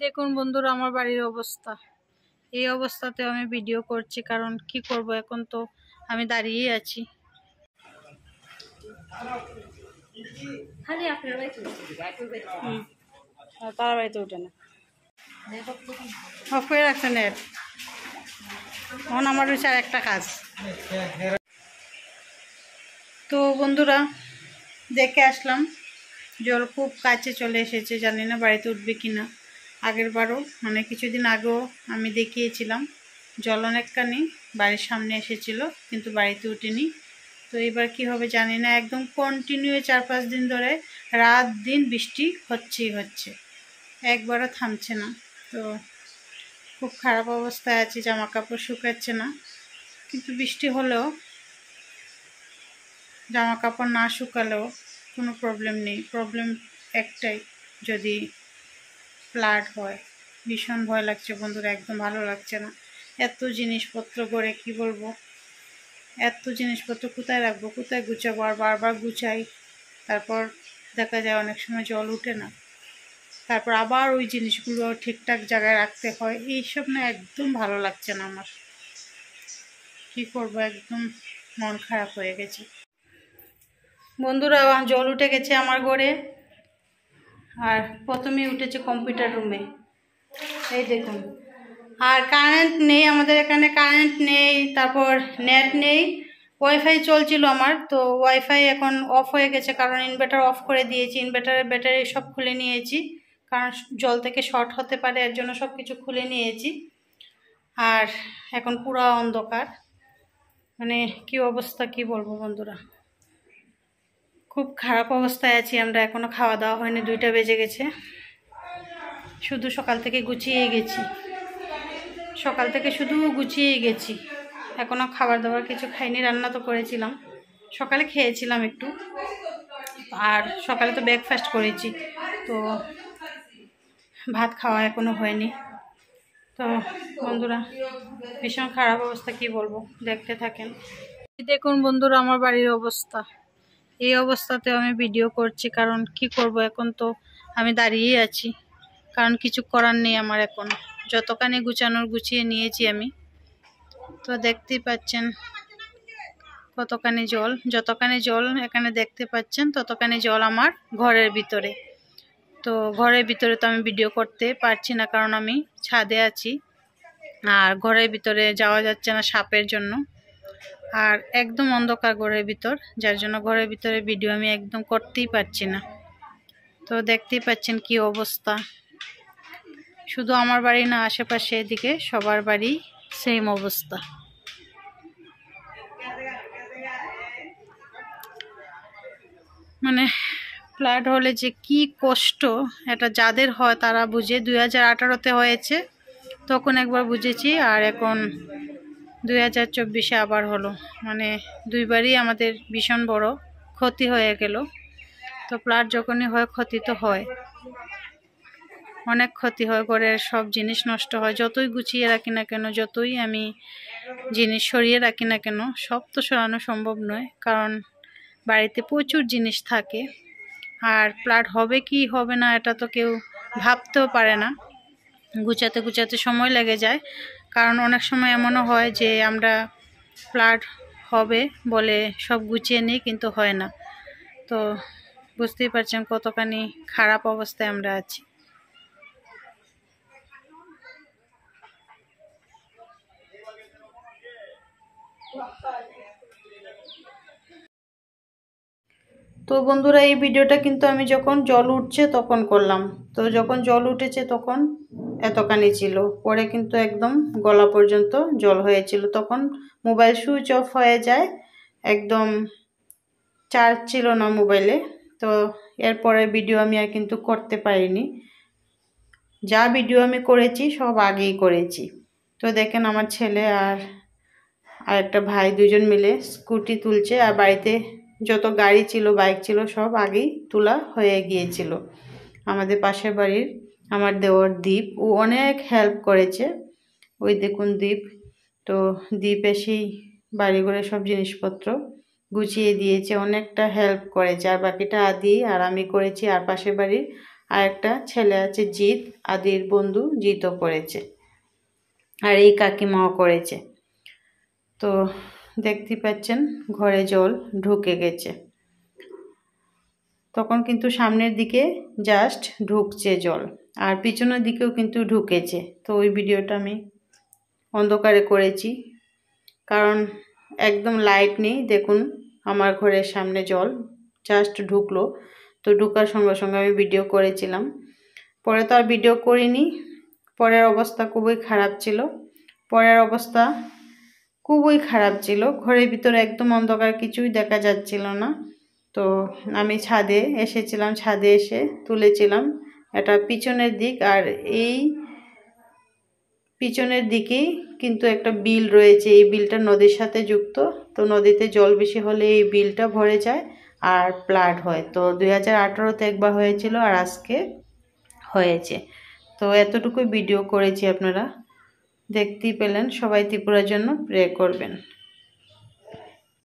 দেখুন বন্ধুরা আমার বাড়ির অবস্থা। এই অবস্থাতে আমি ভিডিও করছি, কারণ কি করব, এখন তো আমি দাঁড়িয়েই আছি। তারা বাড়িতে উঠে না, অফ করে রাখছে নেট। এখন আমার রয়েছে আর একটা কাজ। তো বন্ধুরা দেখে আসলাম, জল খুব কাছে চলে এসেছে, জানি না বাড়িতে উঠবে কিনা। আগের বারও মানে কিছুদিন আগেও আমি দেখিয়েছিলাম, জল অনেকখানি বাড়ির সামনে এসেছিল, কিন্তু বাড়িতে উঠেনি। তো এবার কি হবে জানি না, একদম কন্টিনিউ 4-5 দিন ধরে রাত দিন বৃষ্টি হচ্ছেই হচ্ছে, একবারও থামছে না। তো খুব খারাপ অবস্থায় আছে, জামা কাপড় শুকাচ্ছে না। কিন্তু বৃষ্টি হলেও, জামা কাপড় না শুকালেও কোনো প্রবলেম নেই। প্রবলেম একটাই, যদি ফ্লাড হয়। ভীষণ ভয় লাগছে বন্ধুরা, একদম ভালো লাগছে না। এত জিনিসপত্র করে কি বলবো, এত জিনিসপত্র কোথায় রাখবো, কোথায় গুছাবো, আর বারবার গুছাই, তারপর দেখা যায় অনেক সময় জল উঠে না, তারপর আবার ওই জিনিসগুলো ঠিকঠাক জায়গায় রাখতে হয়। এইসব না একদম ভালো লাগছে না আমার, কি করব, একদম মন খারাপ হয়ে গেছে বন্ধুরা। জল উঠে গেছে আমার ঘরে, আর প্রথমেই উঠেছে কম্পিউটার রুমে, এই দেখুন। আর কারেন্ট নেই আমাদের এখানে, কারেন্ট নেই, তারপর নেট নেই। ওয়াইফাই চলছিল আমার, তো ওয়াইফাই এখন অফ হয়ে গেছে, কারণ ইনভার্টার অফ করে দিয়েছি। ইনভার্টারের ব্যাটারি সব খুলে নিয়েছি, কারণ জল থেকে শর্ট হতে পারে, এর জন্য সব কিছু খুলে নিয়েছি। আর এখন পুরো অন্ধকার, মানে কি অবস্থা কি বলবো বন্ধুরা, খুব খারাপ অবস্থায় আছি আমরা। এখনো খাওয়া দাওয়া হয়নি, 2টা বেজে গেছে। শুধু সকাল থেকে গুছিয়েই গেছি, সকাল থেকে শুধু গুছিয়েই গেছি, এখনো খাবার দাবার কিছু খাইনি। রান্না তো করেছিলাম, সকালে খেয়েছিলাম একটু, আর সকালে তো ব্রেকফাস্ট করেছি, তো ভাত খাওয়া এখনো হয়নি। তো বন্ধুরা ভীষণ খারাপ অবস্থা, কি বলবো, দেখতে থাকেন। দেখুন বন্ধুরা আমার বাড়ির অবস্থা। এই অবস্থাতে আমি ভিডিও করছি, কারণ কি করব, এখন তো আমি দাঁড়িয়েই আছি, কারণ কিছু করার নেই আমার। এখন যতখানি গুছানোর গুছিয়ে নিয়েছি আমি। তো দেখতেই পাচ্ছেন কতখানি জল, যতখানি জল এখানে দেখতে পাচ্ছেন, ততখানি জল আমার ঘরের ভিতরে। তো ঘরের ভিতরে তো আমি ভিডিও করতে পারছি না, কারণ আমি ছাদে আছি, আর ঘরের ভিতরে যাওয়া যাচ্ছে না সাপের জন্য। আর একদম অন্ধকার ঘরের ভিতর, যার জন্য ঘরের ভিতরে ভিডিও আমি একদম করতেই পারছি না। তো দেখতেই পাচ্ছেন কি অবস্থা। শুধু আমার বাড়ি না, আশেপাশে এদিকে সবার বাড়ি সেম অবস্থা। মানে ফ্লাড হলে যে কি কষ্ট, এটা যাদের হয় তারা বুঝে। 2018-তে হয়েছে, তখন একবার বুঝেছি, আর এখন 2024-এ আবার হলো। মানে দুইবারই আমাদের ভীষণ বড় ক্ষতি হয়ে গেল। তো ফ্লাড যখনই হয়, ক্ষতি তো হয়, অনেক ক্ষতি হয়, ঘরের সব জিনিস নষ্ট হয়। যতই গুছিয়ে রাখি না কেন, যতই আমি জিনিস সরিয়ে রাখি না কেন, সব তো সরানো সম্ভব নয়, কারণ বাড়িতে প্রচুর জিনিস থাকে। আর ফ্লাড হবে কি হবে না, এটা তো কেউ ভাবতেও পারে না। গুছাতে গুছাতে সময় লেগে যায়, কারণ অনেক সময় এমনও হয় যে আমরা ফ্লাড হবে বলে সব গুছিয়ে নিই, কিন্তু হয় না। তো বুঝতেই পারছেন কতখানি খারাপ অবস্থায় আমরা আছি। তো বন্ধুরা এই ভিডিওটা কিন্তু আমি যখন জল উঠছে তখন করলাম। তো যখন জল উঠেছে তখন এতখানি ছিল, পরে কিন্তু একদম গলা পর্যন্ত জল হয়েছিল। তখন মোবাইল সুইচ অফ হয়ে যায়, একদম চার্জ ছিল না মোবাইলে। তো এরপরে ভিডিও আমি আর কিন্তু করতে পারিনি। যা ভিডিও আমি করেছি সব আগেই করেছি। তো দেখেন আমার ছেলে আর একটা ভাই, দুজন মিলে স্কুটি তুলছে, আর বাড়িতে যত গাড়ি ছিল, বাইক ছিল, সব আগেই তোলা হয়ে গিয়েছিল। আমাদের পাশের বাড়ির আমার দেওর দীপ, ও অনেক হেল্প করেছে। ওই দেখুন দীপ। তো দীপ এসেই বাড়ি ঘরে সব জিনিসপত্র গুছিয়ে দিয়েছে, অনেকটা হেল্প করেছে। আর বাকিটা আদি আর আমি করেছি, আর পাশের বাড়ির আর একটা ছেলে আছে জিৎ, আদির বন্ধু জিতও করেছে, আর এই কাকিমাও করেছে। তো দেখতে পাচ্ছেন ঘরে জল ঢুকে গেছে। তখন কিন্তু সামনের দিকে জাস্ট ঢুকছে জল, আর পিছনের দিকেও কিন্তু ঢুকেছে। তো ওই ভিডিওটা আমি অন্ধকারে করেছি, কারণ একদম লাইট নেই। দেখুন আমার ঘরের সামনে জল জাস্ট ঢুকলো, তো ঢুকার সঙ্গে সঙ্গে আমি ভিডিও করেছিলাম। পরে তো আর ভিডিও করিনি। পরের অবস্থা খুবই খারাপ ছিল, ঘরের ভিতরে একদম অন্ধকার, কিছুই দেখা যাচ্ছিল না। তো আমি ছাদে এসেছিলাম, ছাদে এসে তুলেছিলাম এটা পিছনের দিক, আর এই পিছনের দিকেই কিন্তু একটা বিল রয়েছে। এই বিলটা নদীর সাথে যুক্ত, তো নদীতে জল বেশি হলে এই বিলটা ভরে যায় আর ফ্লাড হয়। তো 2018-তে একবার হয়েছিল, আর আজকে হয়েছে। তো এতটুকুই ভিডিও করেছি, আপনারা দেখতেই পেলেন। সবাই ত্রিপুরার জন্য প্রে করবেন।